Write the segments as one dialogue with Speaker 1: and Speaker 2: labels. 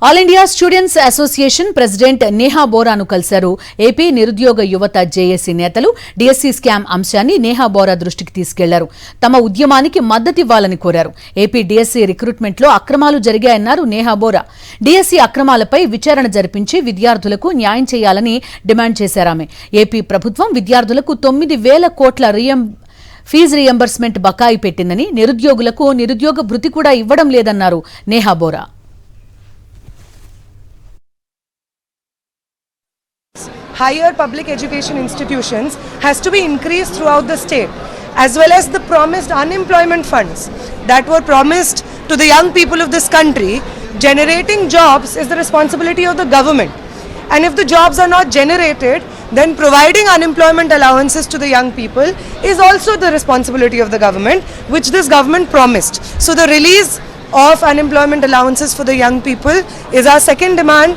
Speaker 1: All India Students Association president Neha బోరాను కలిశారు. AP నిరుద్యోగ యువత జేఏసీ నేతలు డిఎస్సీ స్కామ్ అంశాన్ని నేహా బోరా దృష్టికి తీసుకెళ్లారు. తమ ఉద్యమానికి మద్దతివ్వాలని కోరారు. ఏపీ డిఎస్సీ రిక్రూట్మెంట్లో అక్రమాలు జరిగాయన్నారు నేహా బోరా. డిఎస్సీ అక్రమాలపై విచారణ జరిపించి విద్యార్థులకు న్యాయం చేయాలని డిమాండ్ చేశారామె. ఏపీ ప్రభుత్వం విద్యార్థులకు 9,000 కోట్ల ఫీజు రియంబర్స్మెంట్ బకాయి పెట్టిందని, నిరుద్యోగులకు నిరుద్యోగ భృతి కూడా ఇవ్వడం లేదన్నారు Neha Bora.
Speaker 2: Higher public education institutions has to be increased throughout the state, as well as the promised unemployment funds that were promised to the young people of this country. Generating jobs is the responsibility of the government, and if the jobs are not generated, then providing unemployment allowances to the young people is also the responsibility of the government, which this government promised. So the release of unemployment allowances for the young people is our second demand.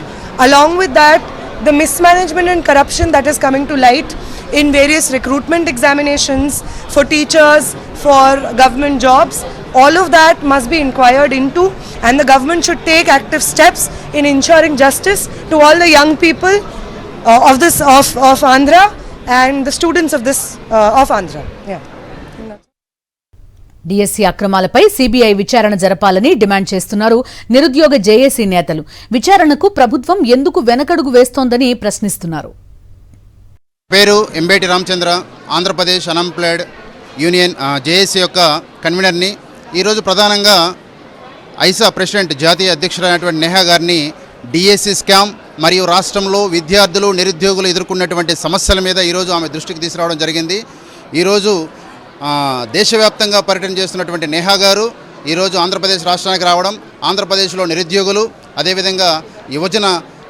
Speaker 2: Along with that, the mismanagement and corruption that is coming to light in various recruitment examinations for teachers, for government jobs, all of that must be inquired into, and the government should take active steps in ensuring justice to all the young people of Andhra and the students of Andhra. Yeah.
Speaker 1: DSC అక్రమాలపై CBI విచారణ జరపాలని demand చేస్తున్నారు నిరుద్యోగ JAC నేతలు. విచారణకు ప్రభుత్వం ఎందుకు వెనకడుగు వేస్తోందని ప్రశ్నిస్తున్నారు.
Speaker 3: పేరు Embeti Ramachandra, Andhra Pradesh unemployed union JAC యొక్క కన్వీనర్ని. ఈరోజు ప్రధానంగా ఐసా ప్రెసిడెంట్ జాతీయ అధ్యక్షుడైనటువంటి నేహా గారిని డిఎస్సీ స్కామ్ మరియు రాష్ట్రంలో విద్యార్థులు నిరుద్యోగులు ఎదుర్కొన్నటువంటి సమస్యల మీద ఈరోజు ఆమె దృష్టికి తీసుకురావడం జరిగింది. ఈరోజు దేశవ్యాప్తంగా పర్యటన చేస్తున్నటువంటి నేహా గారు ఈరోజు ఆంధ్రప్రదేశ్ రాష్ట్రానికి రావడం, ఆంధ్రప్రదేశ్లో నిరుద్యోగులు, అదేవిధంగా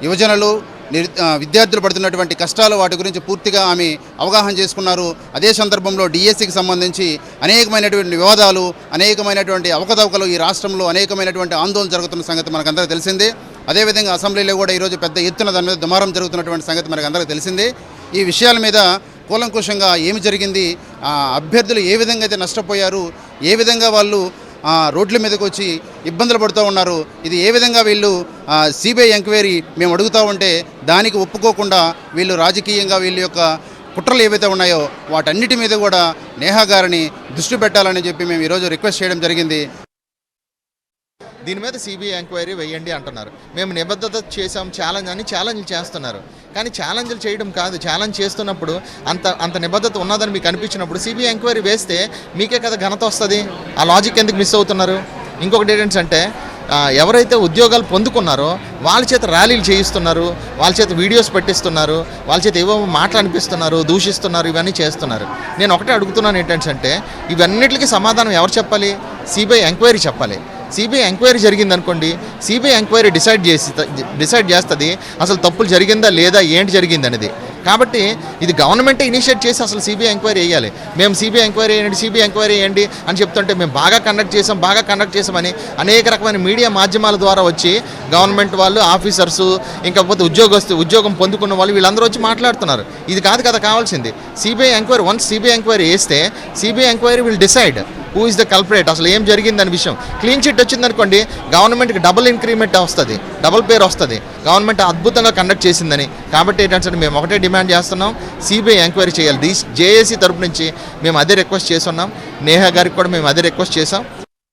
Speaker 3: యువజనులు విద్యార్థులు పడుతున్నటువంటి కష్టాలు, వాటి గురించి పూర్తిగా ఆమె అవగాహన చేసుకున్నారు. అదే సందర్భంలో డిఎస్సికి సంబంధించి అనేకమైనటువంటి వివాదాలు, అనేకమైనటువంటి అవకతవకలు ఈ రాష్ట్రంలో అనేకమైనటువంటి ఆందోళన జరుగుతున్న సంగతి మనకందరికీ తెలిసిందే. అదేవిధంగా అసెంబ్లీలో కూడా ఈరోజు పెద్ద ఎత్తున దాని మీద దుమారం జరుగుతున్నటువంటి సంగతి మనకందరికీ తెలిసిందే. ఈ విషయాల మీద కూలంకుషంగా ఏమి జరిగింది, అభ్యర్థులు ఏ విధంగా అయితే నష్టపోయారు, ఏ విధంగా వాళ్ళు రోడ్ల మీదకి వచ్చి ఇబ్బందులు పడుతూ ఉన్నారు, ఇది ఏ విధంగా వీళ్ళు సిబిఐ ఎంక్వైరీ మేము అడుగుతూ ఉంటే దానికి ఒప్పుకోకుండా వీళ్ళు రాజకీయంగా వీళ్ళ యొక్క కుట్రలు ఏవైతే ఉన్నాయో వాటన్నిటి మీద కూడా నేహా గారిని దృష్టి పెట్టాలని చెప్పి మేము ఈరోజు రిక్వెస్ట్ చేయడం జరిగింది.
Speaker 4: దీని మీద సిబిఐ ఎంక్వైరీ వేయండి అంటున్నారు. మేము నిబద్ధత చేసాం ఛాలెంజ్ చేస్తున్నారు. కానీ ఛాలెంజ్లు చేయడం కాదు, ఛాలెంజ్ చేస్తున్నప్పుడు అంత నిబద్ధత ఉన్నదని మీకు అనిపించినప్పుడు సిబిఐ ఎంక్వైరీ వేస్తే మీకే కదా ఘనత వస్తుంది. ఆ లాజిక్ ఎందుకు మిస్ అవుతున్నారు? ఇంకొకటి ఏంటంటే ఎవరైతే ఉద్యోగాలు పొందుకున్నారో వాళ్ళ చేత ర్యాలీలు చేయిస్తున్నారు, వాళ్ళ చేత వీడియోస్ పెట్టిస్తున్నారు, వాళ్ళ చేత ఏవో మాటలు అనిపిస్తున్నారు, దూషిస్తున్నారు, ఇవన్నీ చేస్తున్నారు. నేను ఒకటే అడుగుతున్నాను ఏంటంటే ఇవన్నిటికీ సమాధానం ఎవరు చెప్పాలి? సిబిఐ ఎంక్వైరీ చెప్పాలి. సిబిఐ ఎంక్వైరీ జరిగిందనుకోండి, సిబిఐ ఎంక్వైరీ డిసైడ్ చేస్తుంది అసలు తప్పులు జరిగిందా లేదా, ఏంటి జరిగింది అనేది. కాబట్టి ఇది గవర్నమెంటే ఇనిషియేట్ చేసి అసలు సిబిఐ ఎంక్వైరీ వేయాలి. మేము సిబిఐ ఎంక్వైరీ వేయండి అని చెప్తుంటే మేము బాగా కండక్ట్ చేసామని అనేక రకమైన మీడియా మాధ్యమాల ద్వారా వచ్చి గవర్నమెంట్ వాళ్ళు, ఆఫీసర్సు, ఇంకపోతే ఉద్యోగం పొందుకున్న వాళ్ళు వీళ్ళందరూ వచ్చి మాట్లాడుతున్నారు. ఇది కాదు కదా కావాల్సింది. CBI enquiry, once CBI enquiry వేస్తే CBI enquiry will decide who is the culprit, అసలు ఏం జరిగిందని విషయం. క్లీన్ చిట్ వచ్చిందనుకోండి గవర్నమెంట్కి డబుల్ ఇంక్రిమెంట్ వస్తుంది, డబుల్ పేరు వస్తుంది, గవర్నమెంట్ అద్భుతంగా కండక్ట్ చేసిందని. కాబట్టి ఏంటంటే మేము ఒకటే డిమాండ్ చేస్తున్నాం, సిబిఐ ఎంక్వైరీ చేయాలి. జేఏసీ తరపు నుంచి మేము అదే రిక్వెస్ట్ చేస్తున్నాం, నేహా గారికి కూడా మేము అదే రిక్వెస్ట్ చేసాం.